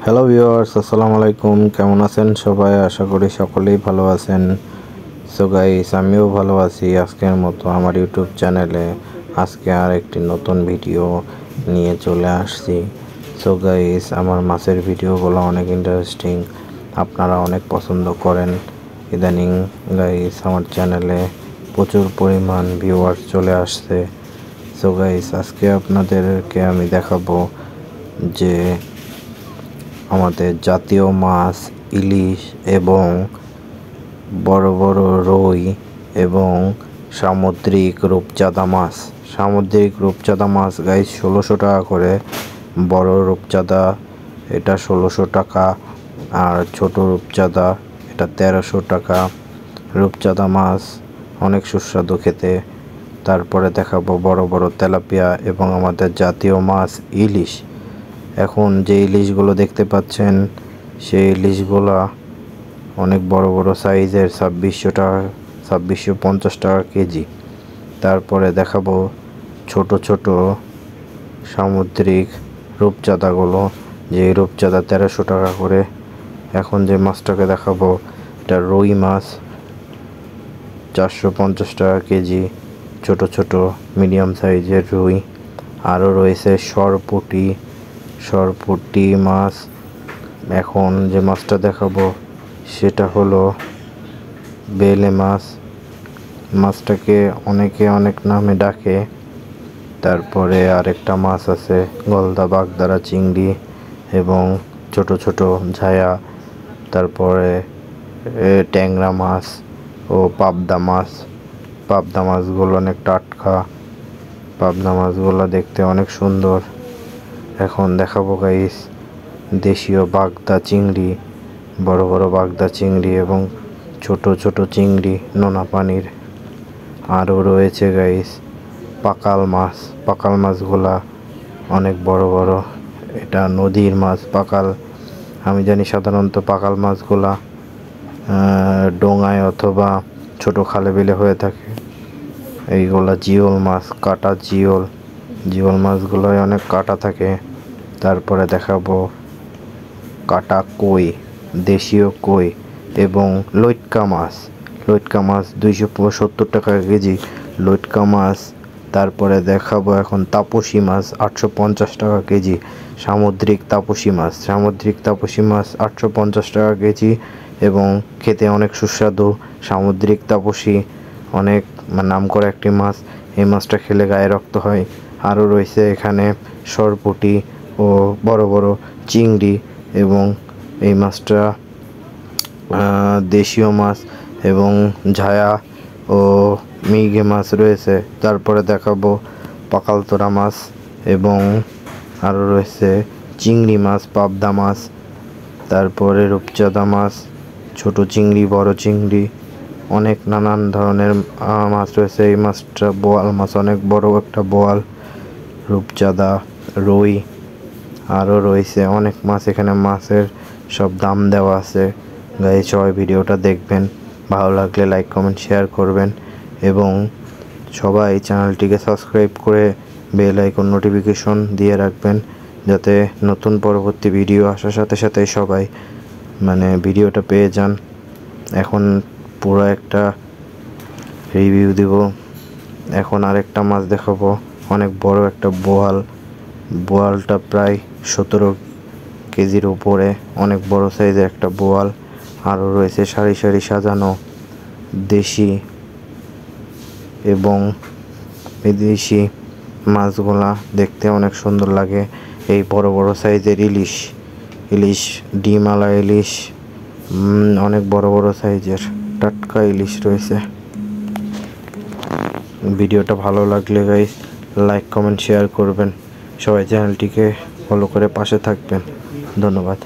Hello viewers, আসসালামু আলাইকুম। কেমন আছেন সবাই? আশা করি সকলেই ভালো আছেন। সো গাইস, আমিও ভালো আছি। আজকের মতো আমার ইউটিউব চ্যানেলে আজকে আর একটি নতুন ভিডিও নিয়ে চলে আসছি। সো গাইস, আমার মাছের ভিডিওগুলো অনেক ইন্টারেস্টিং, আপনারা অনেক পছন্দ করেন। ইদানিং গাইস আমার চ্যানেলে প্রচুর পরিমাণ ভিউয়ার্স চলে আসছে। সো গাইস, আজকে আপনাদেরকে আমি দেখাবো যে আমাদের জাতীয় মাছ ইলিশ এবং বড় বড় রুই এবং সামুদ্রিক রূপচাঁদা মাছ গাইস ১৬০০ টাকা করে। বড় রূপচাঁদা এটা ১৬০০ টাকা, আর ছোট রূপচাঁদা এটা ১৩০০ টাকা। রূপচাঁদা মাছ অনেক সুস্বাদু খেতে। তারপরে দেখাবো বড় বড় তেলাপিয়া এবং আমাদের জাতীয় মাছ ইলিশ। এখন যে ইলিশগুলো দেখতে পাচ্ছেন সেই ইলিশগুলো অনেক বড় বড় সাইজের, ২৬৫০ টাকা কেজি। তারপরে দেখাবো ছোট ছোট সামুদ্রিক রূপচাঁদাগুলো, যে রূপচাঁদা ১৩০০ টাকা করে। এখন যে মাছটাকে দেখাবো এটা রুই মাছ, ৪৫০ টাকা কেজি, ছোট ছোট মিডিয়াম সাইজের রুই। আরও রয়েছে সরপুঁটি মাছ। এখন যে মাছটা দেখাবো সেটা হলো বেলে মাছ। মাছটাকে অনেকে অনেক নামে ডাকে। তারপরে আরেকটা মাছ আছে গলদা বাগদারা চিংড়ি এবং ছোট ছোট ঝায়া। তারপরে ট্যাংরা মাছ ও পাবদা মাছগুলো অনেক টাটকা। পাবদা মাছগুলো দেখতে অনেক সুন্দর। এখন দেখাবো গাইস দেশীয় বাগদা চিংড়ি, বড় বড় বাগদা চিংড়ি এবং ছোট ছোট চিংড়ি নোনা পানির। আরও রয়েছে গাইস পাকাল মাছগুলা অনেক বড় বড়। এটা নদীর মাছ পাকাল। আমি জানি সাধারণত পাকাল মাছগুলা ডোঙায় অথবা ছোট খালে বিলে হয়ে থাকে। এইগুলা জিওল মাছ, কাটা জিওল মাছগুলোয় অনেক কাটা থাকে। তারপরে দেখাবো কাটা কই, দেশীয় কই এবং লইট্কা মাছ ২৭০ টাকা কেজি লইট্কা মাছ। তারপরে দেখাবো এখন তাপসী মাছ ৮৫০ টাকা কেজি। সামুদ্রিক তাপসী মাছ ৮৫০ টাকা কেজি এবং খেতে অনেক সুস্বাদু। সামুদ্রিক তাপসী অনেক নামকরা একটি মাছ। এই মাছটা খেলে গায়ে রক্ত হয়। আরও রয়েছে এখানে সরপুঁটি ও বড় বড় চিংড়ি এবং এই মাছটা দেশীয় মাছ এবং ঝায়া ও মিগে মাছ রয়েছে। তারপরে দেখাবো পাকালতোরা মাছ এবং আরও রয়েছে চিংড়ি মাছ, পাবদা মাছ, তারপরে রূপচাঁদা মাছ, ছোট চিংড়ি, বড় চিংড়ি, অনেক নানান ধরনের মাছ রয়েছে। এই মাছটা বোয়াল মাছ, অনেক বড় একটা বোয়াল। রূপচাঁদা, রুই, আরও রয়েছে অনেক মাছ। এখানে মাছের সব দাম দেওয়া আছে। গাইস সবাই ভিডিওটা দেখবেন, ভালো লাগলে লাইক কমেন্ট শেয়ার করবেন এবং সবাই চ্যানেলটিকে সাবস্ক্রাইব করে বেল আইকন নোটিফিকেশন দিয়ে রাখবেন, যাতে নতুন পরবর্তী ভিডিও আসার সাথে সাথে সবাই ভিডিওটা পেয়ে যান। এখন পুরো একটা রিভিউ দিব। এখন আরেকটা মাছ দেখাবো, অনেক বড় একটা বোয়ালটা প্রায় ১৭ কেজির উপরে, অনেক বড় সাইজের একটা বোয়াল। আরও রয়েছে সারি সারি সাজানো দেশি এবং বিদেশি মাছগুলা, দেখতে অনেক সুন্দর লাগে। এই বড় বড় সাইজের ইলিশ ডিমওয়ালা ইলিশ, অনেক বড় বড় সাইজের টাটকা ইলিশ রয়েছে। ভিডিওটা ভালো লাগলে গাইস লাইক কমেন্ট শেয়ার করবেন। সবাই চ্যানেলটিকে ফলো করে পাশে থাকবেন। ধন্যবাদ।